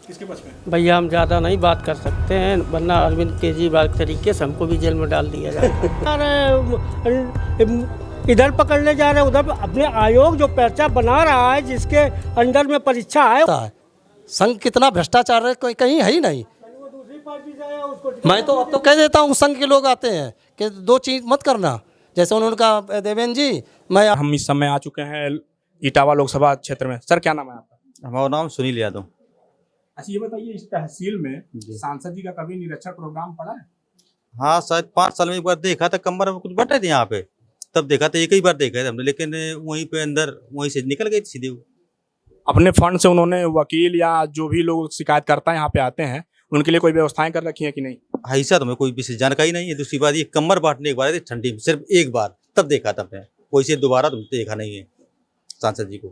किसके पक्ष में? भैया हम ज़्यादा नहीं बात कर सकते हैं, वरना अरविंद केजरीवाल के तरीके से हमको भी जेल में डाल दिया जाए। इधर पकड़ने जा रहे हैं, उधर अपने आयोग जो पर्चा बना रहा है, जिसके अंडर में परीक्षा है। संघ कितना भ्रष्टाचार है, कोई कहीं है ही नहीं। मैं तो अब तो कह देता हूँ, संघ के लोग आते हैं कि दो चीज मत करना, जैसे उन्होंने कहा देवेंद्र जी। मैं हम इस समय आ चुके हैं इटावा लोकसभा क्षेत्र में। सर क्या नाम है आपका? हमारा नाम सुनील यादव। अच्छा ये बताइए, इस तहसील में सांसद जी का कभी निरीक्षण प्रोग्राम पड़ा है? हाँ, शायद 5 साल में एक बार देखा था, कमर में कुछ बटे थे यहाँ पे, तब देखा था, एक ही बार देखा था हमने, लेकिन वहीं पे अंदर वहीं से निकल गई थी सीधे। अपने फंड से उन्होंने वकील या जो भी लोग शिकायत करता है यहाँ पे आते हैं, उनके लिए कोई व्यवस्थाएं कर रखी है कि नहीं? ऐसा तो हमें कोई विशेष जानकारी नहीं है। दूसरी बात, ये कमर बांटने एक बार थी ठंडी में, सिर्फ एक बार, तब देखा था हमने, कोई से दोबारा तो देखा नहीं है सांसद जी को।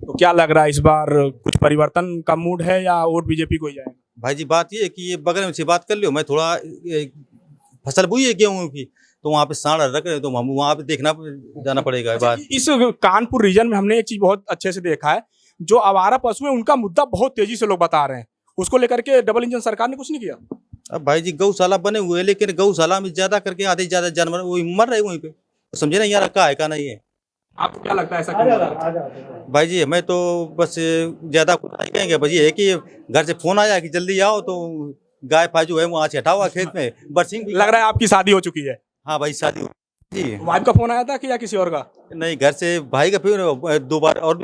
तो क्या लग रहा है, इस बार कुछ परिवर्तन का मूड है या वोट बीजेपी को ही जाएगा? भाई जी बात ये है कि ये बगल में से बात कर लियो, मैं थोड़ा फसल बोई है गेहूँ की, तो वहाँ पे सांड रख रहे, तो हम वहाँ पे देखना जाना पड़ेगा। बात इस कानपुर रीजन में हमने एक चीज बहुत अच्छे से देखा है, जो आवारा पशु है उनका मुद्दा बहुत तेजी से लोग बता रहे हैं, उसको लेकर के डबल इंजन सरकार ने कुछ नहीं किया। अब भाई जी गौशाला बने हुए हैं, लेकिन गौशाला में ज्यादा करके आधे ज्यादा जानवर वही मर रहे वहीं पे, समझे ना यार, का है का नहीं है। आपको क्या लगता है ऐसा क्यों हो रहा है? भाई जी हमें तो बस ज्यादा कुछ नहीं कहेंगे, बस ये है कि घर से फोन आया कि जल्दी आओ, तो गाय फाजू है वहाँ से हटा हुआ खेत में बरसिंग। लग रहा है आपकी शादी हो चुकी है? हाँ भाई शादी हो जी। वाइफ का फोन आया था कि या किसी और का? नहीं, घर से भाई का फिर 2 बार और भी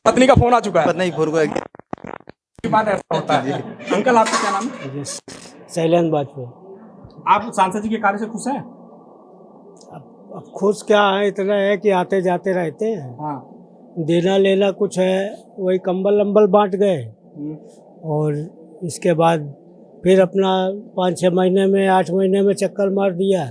पत्नी का फोन आ चुका है? नहीं, फोन को बात ऐसा होता है। अंकल आपका क्या नाम है? शैलेंद्र वाजपेयी। आप सांसद जी के कार्य से खुश हैं? अब खुश क्या है, इतना है कि आते जाते रहते हैं, हाँ। देना लेना कुछ है, वही कंबल लंबल बांट गए, और इसके बाद फिर अपना 5-6 महीने में 8 महीने में चक्कर मार दिया।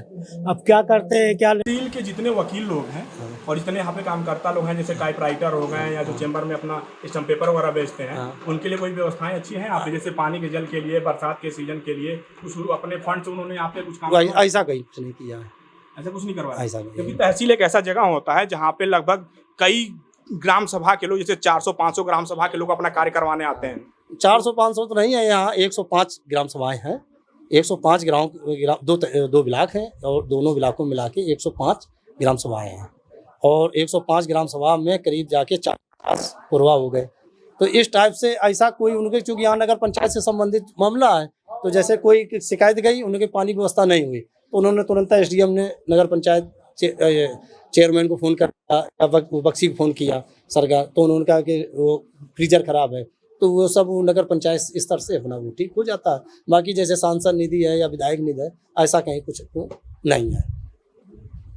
अब क्या करते हैं क्या नहीं। तहसील के जितने वकील लोग हैं और जितने यहाँ पे कामकर्ता लोग हैं, जैसे टाइपराइटर हो गए या जो चेंबर में अपना स्टम्प पेपर वगैरह बेचते हैं, उनके लिए कोई व्यवस्थाएं अच्छी हैं आपने? जैसे पानी के जल के लिए, बरसात के सीजन के लिए कुछ अपने फंड से उन्होंने यहाँ पे कुछ काम ऐसा कहीं कुछ नहीं किया, ऐसा कुछ नहीं करवाया? ऐसा नहीं। क्योंकि तहसील एक ऐसा जगह होता है जहाँ पे लगभग कई ग्राम सभा के लोग, जैसे 400-500 ग्राम सभा के लोग अपना कार्य करवाने आते हैं। 400-500 तो नहीं है, यहाँ 105 ग्राम सभाएं हैं। 105 ग्राम दो ब्लॉक हैं, और दोनों ब्लॉकों में मिला के 105 ग्राम सभाएं हैं, और 105 ग्राम सभा में करीब जाके 40 पुरवा हो गए। तो इस टाइप से ऐसा कोई उनके, चूँकि यहाँ नगर पंचायत से संबंधित मामला है, तो जैसे कोई शिकायत गई, उनके पानी की व्यवस्था नहीं हुई, तो उन्होंने तुरंत एसडीएम ने नगर पंचायत चेयरमैन को फ़ोन कर, बख्शी को फ़ोन किया सरकार, तो उन्होंने कहा कि वो फ्रीजर खराब है, तो वो सब नगर पंचायत स्तर से अपना वो ठीक हो जाता है। बाकी जैसे सांसद निधि है या विधायक निधि है, ऐसा कहीं कुछ नहीं है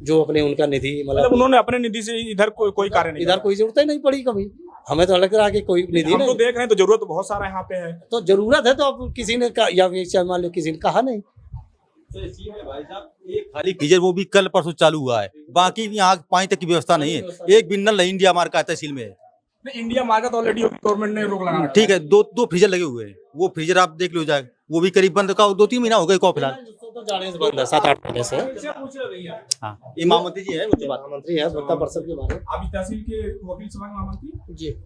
जो अपने उनका निधि, मतलब उन्होंने अपने निधि से इधर कोई कार्य नहीं, इधर कोई जरूरत ही नहीं पड़ी कभी। हमें तो लग रहा है कि कोई निधि हम नहीं। तो देख रहे हैं, तो जरूरत तो बहुत सारा यहाँ पे है। तो जरूरत है तो अब किसी ने कहा, या मान लो किसी ने कहा नहीं। भाई साहब, एक खाली फ्रीजर वो भी कल परसों चालू हुआ है, बाकी यहाँ पानी तक की व्यवस्था नहीं है। एक भी नल इंडिया मार्ग का तहसील में है। इंडिया मार्ग तो ऑलरेडी गवर्नमेंट ने रोक लगा, ठीक है, दो फ्रीजर लगे हुए हैं, वो फ्रीजर आप देख लो जाए, वो भी करीब बंद का 2-3 महीना हो गए को फिलहाल, 7-8 महीने से। हाँ, इमाम मंत्री जी है, मंत्री है वक्ता परिषद के बारे में। आप इस तहसील के वकील सभा के महामंत्री जी।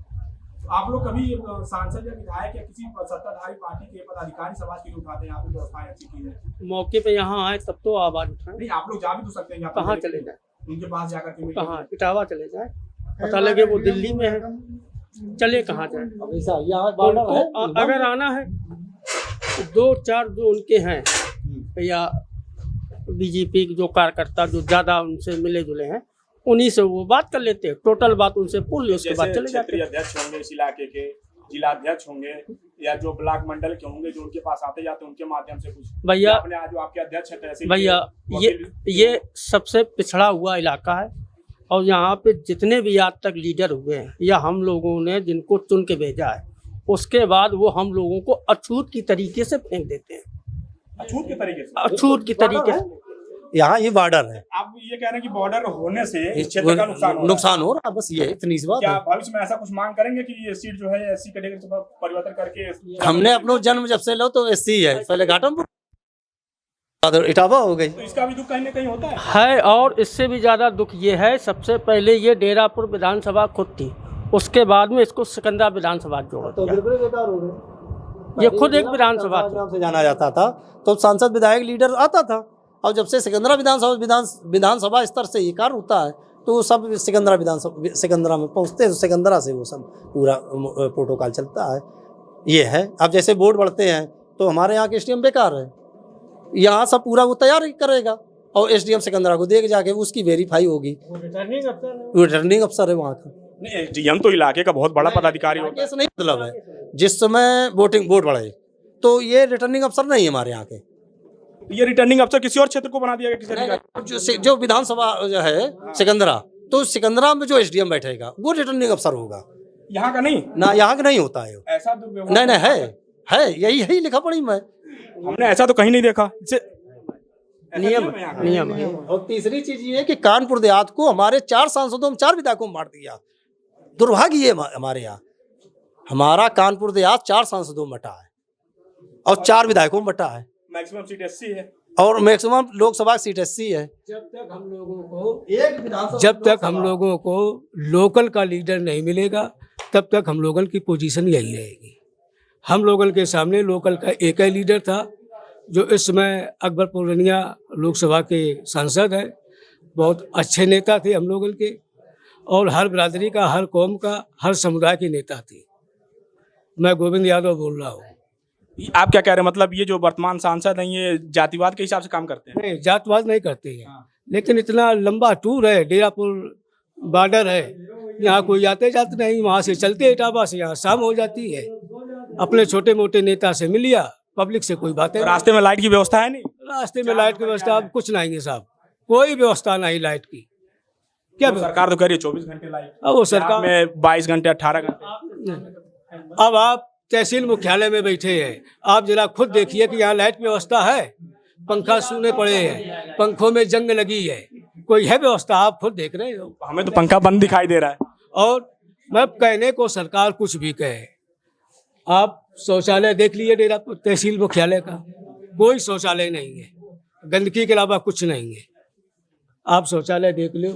आप लोग कभी सांसद या विधायक या किसी सत्ताधारी पार्टी के पदाधिकारी समाज के लिए उठाते हैं, आप लोग व्यवस्थाएं अच्छी की है? मौके पे यहाँ आए तब तो आवाज उठाएं। नहीं, आप लोग जा भी तो सकते हैं, कहाँ चले जाए, उनके पास जाकर के कहाँ इटावा चले जाए, पता लगे वो दिल्ली में है, चले कहाँ जाए। अगर आना है 2-4 जो उनके हैं या बीजेपी के जो कार्यकर्ता जो ज्यादा उनसे मिले जुले हैं, उन्हीं से वो बात कर लेते हैं, टोटल बात उनसे पूछ ली, उसके बाद चले जाते हैं। अध्यक्ष होंगे इस इलाके के, जिला अध्यक्ष होंगे या जो ब्लॉक मंडल के होंगे, जो उनके पास आते जाते उनके माध्यम से कुछ भैया, अपने आज जो आपके अध्यक्ष है तहसील भैया ये सबसे पिछड़ा हुआ इलाका है, और यहाँ पे जितने भी आज तक लीडर हुए हैं या हम लोगों ने जिनको चुन के भेजा है, उसके बाद वो हम लोगों को अछूत की तरीके से फेंक देते हैं। अछूत के तरीके से? अछूत की तरीके से। यहाँ ये बॉर्डर है, आप ये कह रहे हैं कि बॉर्डर होने से इस क्षेत्र का नुकसान हो रहा है, बस ये इतनी सी बात क्या है। भविष्य में ऐसा कुछ मांग करेंगे कि ये सीट जो है एससी कैटेगरी से परिवर्तन करके? हमने अपना जन्म जब से लो तो एससी है, पहले घाटमपुर इटावा हो गई, तो इसका भी दुख कहीं ना कहीं होता है। और इससे भी ज्यादा दुख ये है, सबसे पहले ये डेरापुर विधानसभा खुद थी, उसके बाद में इसको सिकंदरा विधानसभा जोड़ दिया। ये खुद एक विधानसभा थी। नाम से जाना जाता था, तो सांसद विधायक लीडर आता था। और जब से सिकंदरा विधानसभा स्तर से ये कार्य होता है, तो सब सिकंदरा में पहुँचते हैं, तो सिकंदरा से वो सब पूरा प्रोटोकॉल चलता है। ये है। अब जैसे वोट बढ़ते हैं तो हमारे यहाँ के एसडीएम बेकार है, यहाँ सब पूरा वो तैयार करेगा और एसडीएम सिकंदरा को देख जाके उसकी वेरीफाई होगी। रिटर्निंग अफसर है वहाँ का। नहीं, एसडीएम तो इलाके का बहुत बड़ा पदाधिकारी होता है। ऐसा नहीं मतलब है, जिस समय वोट बढ़े तो ये रिटर्निंग अफसर नहीं है हमारे यहाँ के। ये रिटर्निंग अफसर किसी और क्षेत्र को बना दिया गया किसी अधिकारी? जो विधानसभा जो है सिकंदरा, तो सिकंदरा में जो एसडीएम बैठेगा वो रिटर्निंग अफसर होगा। यहाँ का नहीं ना, यहाँ का नहीं होता है। ऐसा दुर्व्यवहार नहीं, है यही लिखा पड़ी मैं। हमने ऐसा तो कहीं नहीं देखा। नियम है। और तीसरी चीज ये है कि कानपुर देहात को हमारे 4 सांसदों में 4 विधायकों में बांट दिया। दुर्भाग्य ये हमारे यहाँ, हमारा कानपुर देहात 4 सांसदों में बटा है और 4 विधायकों में बटा है। मैक्सिमम सीट एससी है और मैक्सिमम लोकसभा सीट एससी है। जब तक हम लोगों को लोकल का लीडर नहीं मिलेगा, तब तक हम लोगों की पोजीशन यही रहेगी। हम लोगों के सामने लोकल का एक ही लीडर था, जो इस समय अकबरपुर रनिया लोकसभा के सांसद है। बहुत अच्छे नेता थे हम लोगों के, और हर बिरादरी का, हर कौम का, हर समुदाय के नेता थे। मैं गोविंद यादव बोल रहा हूँ। आप क्या कह रहे हैं? मतलब ये जो वर्तमान सांसद हैं ये जातिवाद के हिसाब से काम करते हैं? नहीं, जातवाद नहीं करते हैं। लेकिन इतना लंबा टूर है, डेरापुर बॉर्डर है, यहाँ कोई आते जाते नहीं, वहाँ से चलते इटावा से यहाँ शाम हो जाती है। अपने छोटे मोटे नेता से मिल लिया, पब्लिक से कोई बातें। रास्ते में लाइट की व्यवस्था है नहीं? रास्ते में लाइट की व्यवस्था अब कुछ नहीं है साहब, कोई व्यवस्था नहीं लाइट की। क्या सरकार तो कह रही है 24 घंटे लाइट, अब वो सरकार में 22 घंटे 18 घंटे। अब आप तहसील मुख्यालय में बैठे हैं, आप जरा खुद देखिए कि यहाँ लाइट की व्यवस्था है? पंखा सूने पड़े हैं, पंखों में जंग लगी है, कोई है व्यवस्था? आप खुद देख रहे हो। हमें तो पंखा बंद दिखाई दे रहा है। और मैं कहने को सरकार कुछ भी कहे, आप शौचालय देख लिए डेरा तहसील मुख्यालय का, कोई शौचालय नहीं है, गंदगी के अलावा कुछ नहीं है। आप शौचालय देख लो,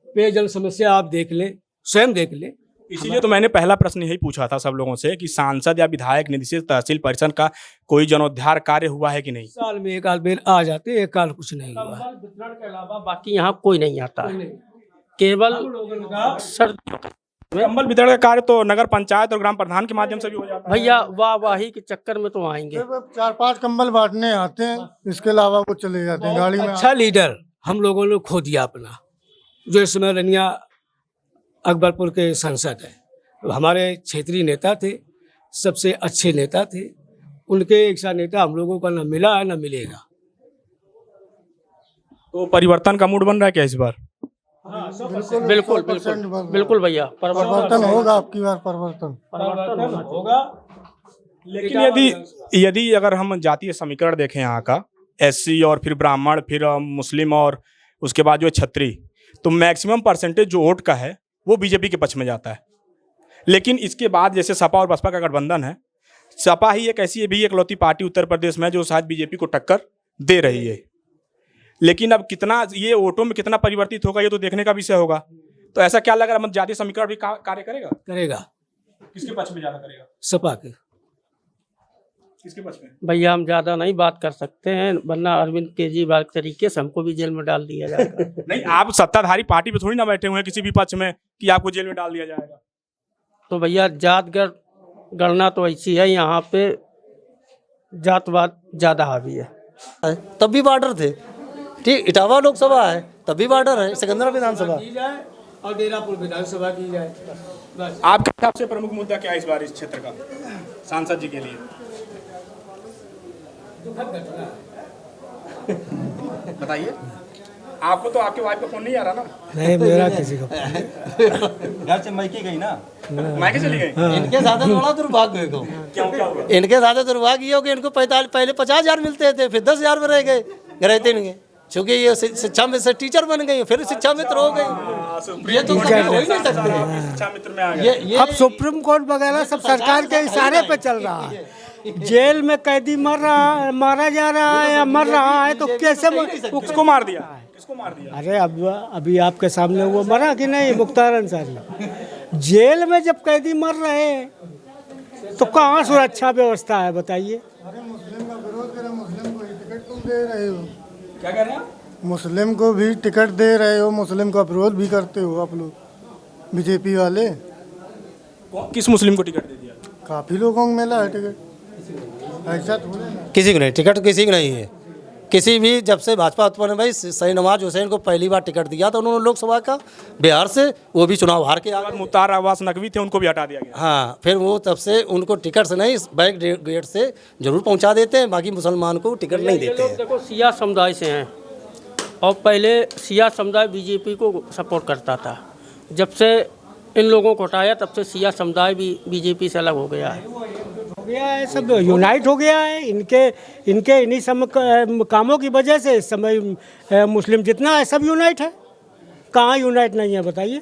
पेयजल समस्या आप देख लें, स्वयं देख लें। इसीलिए तो मैंने पहला प्रश्न यही पूछा था सब लोगों से कि सांसद या विधायक निधि से तहसील परिषद का कोई जनोद्धार कार्य हुआ है कि नहीं? साल में एक आध बेर आ जाते, एक साल कुछ नहीं हुआ। वितरण के अलावा बाकी यहाँ कोई नहीं आता है, केवल सर्दियों का। कंबल वितरण का कार्य तो नगर पंचायत और ग्राम प्रधान के माध्यम से भी हो जाता है। भैया वाहवाही के चक्कर में तो आएंगे। 4-5 कंबल बांटने आते हैं, इसके अलावा वो चले जाते हैं गाड़ी में। अच्छा लीडर हम लोगों ने खो दिया अपना, जो इस समय रनिया अकबरपुर के सांसद है। हमारे क्षेत्रीय नेता थे, सबसे अच्छे नेता थे, उनके ऐसा नेता हम लोगों का न मिला है न मिलेगा। तो परिवर्तन का मूड बन रहा है क्या इस बार? बिल्कुल बिल्कुल बिल्कुल भैया, परिवर्तन होगा, आपकी बार परिवर्तन होगा। लेकिन यदि अगर हम जातीय समीकरण देखें यहाँ का, एससी और फिर ब्राह्मण, फिर मुस्लिम और उसके बाद जो छत्री, तो मैक्सिमम परसेंटेज जो वोट का है वो बीजेपी के पक्ष में जाता है। लेकिन इसके बाद जैसे सपा और बसपा का गठबंधन है, सपा ही एक ऐसी भी एकलौती पार्टी उत्तर प्रदेश में जो शायद बीजेपी को टक्कर दे रही है। लेकिन अब कितना ये वोटों में कितना परिवर्तित होगा ये तो देखने का विषय होगा। तो ऐसा क्या लग रहा है, जातीय समीकरण भी कार्य करेगा? करेगा। किसके पक्ष में ज्यादा करेगा? सपा के। किसके पक्ष में? भैया हम ज्यादा नहीं बात कर सकते हैं, वरना अरविंद केजरीवाल के तरीके से हमको भी जेल में डाल दिया जाएगा। नहीं, आप सत्ताधारी पार्टी पे थोड़ी ना बैठे हुए हैं किसी भी पक्ष में कि आपको जेल में डाल दिया जाएगा। तो भैया जातगढ़ गणना तो ऐसी है, यहाँ पे जातवाद ज्यादा हावी है। तब भी बॉर्डर थे, ठीक। इटावा लोकसभा है तब भी बॉर्डर है, सिकंदरा विधानसभा की जाए और डेरापुर विधानसभा की जाए, बस। आपके हिसाब से प्रमुख मुद्दा क्या है इस बार इस क्षेत्र का सांसद जी के लिए? बताइए। आपको तो आपके वाइफ का फोन नहीं आ रहा ना? नहीं, मेरा किसी को घर से मैके गई ना, मायके चली गई। इनके साथ बड़ा दुर्भाग्य को, क्या हुआ? इनके साथ दुर्भाग्य ये हो कि इनको पहले 50,000 मिलते थे, फिर 10,000 में रह गए रहते इनके, चूंकि ये शिक्षा में से टीचर बन गई, फिर शिक्षा मित्र हो गई। ये तो कभी हो ही नहीं सकते। शिक्षा मित्र में आ गए। अब सुप्रीम कोर्ट वगैरह सब सरकार के इशारे पे चल रहा है। जेल में कैदी मारा जा रहा है या मर रहा है, तो कैसे किसको मार दिया? किसको मार दिया? अरे अब अभी आपके सामने वो मरा कि नहीं, मुख्तार अंसारी। जेल में जब कैदी मर रहे हैं तो कहाँ सुरक्षा व्यवस्था है बताइए। अरे मुस्लिम का विरोध करे, मुस्लिम को ही टिकट तुम दे रहे हो। क्या कह रहे हैं आप? मुस्लिम को भी टिकट दे रहे हो, मुस्लिम का विरोध भी करते हो आप लोग बीजेपी वाले। किस मुस्लिम को टिकट दे दिया? काफ़ी लोगों को मिला है टिकट, ऐसा थोड़ी ना। किसी को नहीं, टिकट किसी को नहीं है। किसी भी जब से भाजपा उत्पन्न भाई सही नवाज हुसैन को पहली बार टिकट दिया था उन्होंने लोकसभा का बिहार से, वो भी चुनाव हार के आ गए। मुख्तार अब्बास नकवी थे, उनको भी हटा दिया गया। हाँ, फिर वो तब से उनको टिकट से नहीं बैक गेट से जरूर पहुंचा देते हैं, बाकी मुसलमान को टिकट नहीं ये देते लोग हैं। देखो सिया समुदाय से हैं और पहले सिया समुदाय बीजेपी को सपोर्ट करता था। जब से इन लोगों को हटाया तब से सिया समुदाय भी बीजेपी से अलग हो गया है। हो गया है, सब यूनाइट हो गया है। इनके इन्हीं सब कामों की वजह से इस समय मुस्लिम जितना है सब यूनाइट है। कहाँ यूनाइट नहीं है बताइए।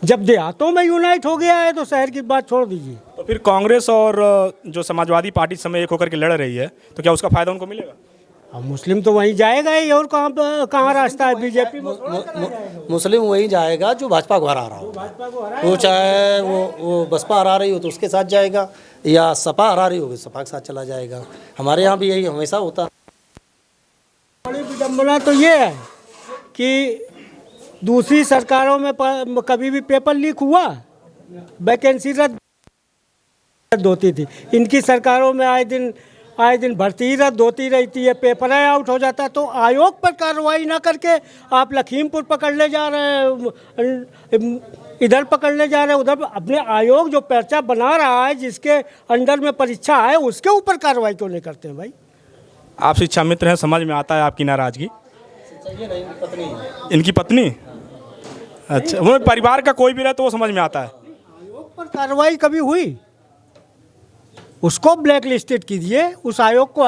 जब देहातों में यूनाइट हो गया है तो शहर की बात छोड़ दीजिए। तो फिर कांग्रेस और जो समाजवादी पार्टी समय एक होकर के लड़ रही है, तो क्या उसका फायदा उनको मिलेगा? अब मुस्लिम तो वहीं जाएगा ही, और कहाँ रास्ता है बीजेपी में? मुस्लिम वही जाएगा जो भाजपा को हरा रहा हो। वो चाहे वो बसपा हरा रही हो तो उसके साथ जाएगा, या सपा हरा रही हो सपा के साथ चला जाएगा। हमारे यहाँ भी यही हमेशा होता है। बड़ी विडम्बना तो ये है कि दूसरी सरकारों में कभी भी पेपर लीक हुआ, वैकेंसी रद्द होती थी। इनकी सरकारों में आए दिन भर्ती ही रद्द होती रहती है, पेपर आउट हो जाता है। तो आयोग पर कार्रवाई ना करके आप लखीमपुर पकड़ने जा रहे हैं, इधर पकड़ने जा रहे हैं, उधर। अपने आयोग जो पर्चा बना रहा है, जिसके अंडर में परीक्षा है, उसके ऊपर कार्रवाई क्यों नहीं करते हैं भाई? आप शिक्षा मित्र हैं, समझ में आता है आपकी नाराजगी। इनकी पत्नी, अच्छा, वो परिवार का कोई भी रहे तो वो समझ में आता है। आयोग पर कार्रवाई कभी हुई? उसको ब्लैक लिस्टेड कीजिए, उस आयोग को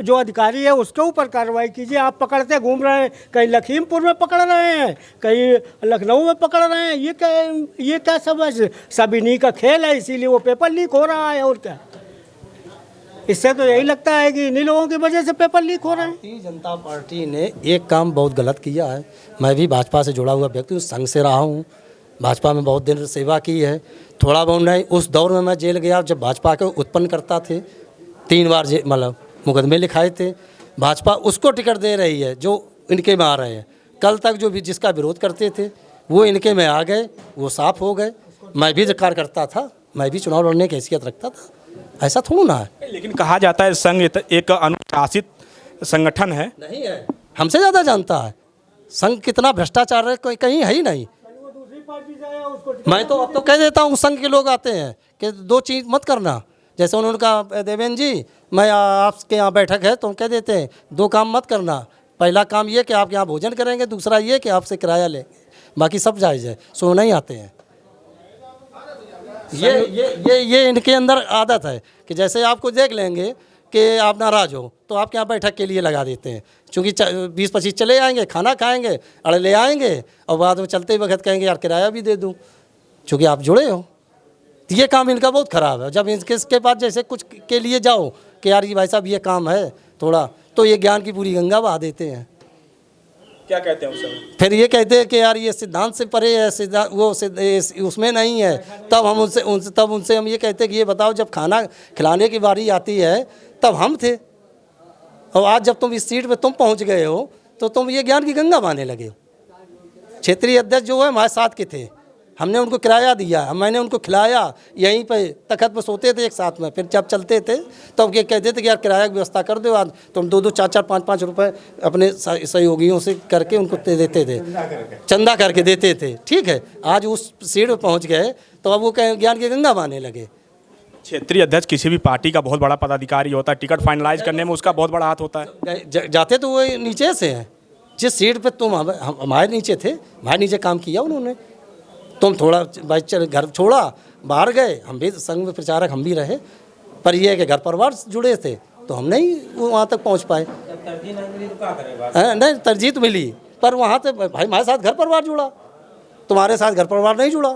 जो अधिकारी है उसके ऊपर कार्रवाई कीजिए। आप पकड़ते घूम रहे हैं, कहीं लखीमपुर में पकड़ रहे हैं, कहीं लखनऊ में पकड़ रहे हैं। ये क्या सब इन्हीं का खेल है, इसीलिए वो पेपर लीक हो रहा है। और क्या, इससे तो यही लगता है कि इन्हीं लोगों की वजह से पेपर लीक हो रहे हैं। भारतीय जनता पार्टी ने एक काम बहुत गलत किया है। मैं भी भाजपा से जुड़ा हुआ व्यक्ति, उस संघ से रहा हूँ, भाजपा में बहुत दिन सेवा की है। थोड़ा बहुत नहीं, उस दौर में मैं जेल गया जब भाजपा के उत्पन्न करता थे। 3 बार मतलब मुकदमे लिखाए थे। भाजपा उसको टिकट दे रही है जो इनके में आ रहे हैं। कल तक जो भी जिसका विरोध करते थे वो इनके में आ गए, वो साफ हो गए। मैं भी कार्यकर्ता था, मैं भी चुनाव लड़ने की हैसियत रखता था, ऐसा थोड़ा ना है। लेकिन कहा जाता है संघ एक अनुशासित संगठन है। नहीं है, हमसे ज़्यादा जानता है संघ कितना भ्रष्टाचार है, कोई कहीं है ही नहीं। मैं तो अब तो कह देता हूँ, संघ के लोग आते हैं कि 2 चीज़ मत करना। जैसे उन्होंने कहा देवेंद्र जी मैं आपके यहाँ बैठक है तो हम कह देते हैं 2 काम मत करना। पहला काम ये कि आप यहाँ भोजन करेंगे, दूसरा ये कि आपसे किराया लेंगे, बाकी सब जायज़ है। सो नहीं आते हैं। ये इनके अंदर आदत है कि जैसे आपको देख लेंगे कि आप नाराज हो तो आप यहाँ बैठक के लिए लगा देते हैं। चूँकि 20-25 चले आएंगे, खाना खाएंगे, अड़े ले आएंगे और बाद में चलते वक्त कहेंगे यार किराया भी दे दूँ, चूँकि आप जुड़े हो। तो ये काम इनका बहुत ख़राब है। जब इसके पास जैसे कुछ के लिए जाओ कि यार ये भाई साहब ये काम है थोड़ा, तो ये ज्ञान की पूरी गंगा बहा देते हैं। क्या कहते हैं उस समय? फिर ये कहते हैं कि यार ये सिद्धांत से परे है, सिद्धांत वो उसमें नहीं है। तब हम उनसे हम ये कहते हैं कि ये बताओ जब खाना खिलाने की बारी आती है तब हम थे, और आज जब तुम इस सीट पे तुम पहुंच गए हो तो तुम ये ज्ञान की गंगा बहाने लगे हो। क्षेत्रीय अध्यक्ष जो है हमारे साथ के थे, हमने उनको किराया दिया, मैंने उनको खिलाया, यहीं पे तखत पे सोते थे एक साथ में। फिर जब चलते थे तो ये कहते थे कि यार किराया की व्यवस्था कर दो, आज तुम 2-2, 4-4, 5-5 रुपए अपने सहयोगियों से करके उनको देते थे, चंदा करके देते थे। ठीक है, आज उस सीट पर पहुँच गए तो अब वो ज्ञान की गंगा बहाने लगे। क्षेत्रीय अध्यक्ष किसी भी पार्टी का बहुत बड़ा पदाधिकारी होता है, टिकट फाइनलाइज करने में उसका बहुत बड़ा हाथ होता है। जाते तो वो नीचे से हैं, जिस सीट पे तुम हमारे नीचे थे, हमारे नीचे काम किया उन्होंने। तुम थोड़ा भाई चल घर छोड़ा, बाहर गए, हम भी संघ में प्रचारक हम भी रहे, पर यह है कि घर परिवार जुड़े थे तो हम नहीं वहाँ तक पहुँच पाए। तरजीह नहीं मिली तो क्या करें? नहीं, तरजीह तो मिली पर वहाँ से भाई हमारे साथ घर परिवार जुड़ा, तुम्हारे साथ घर परिवार नहीं जुड़ा।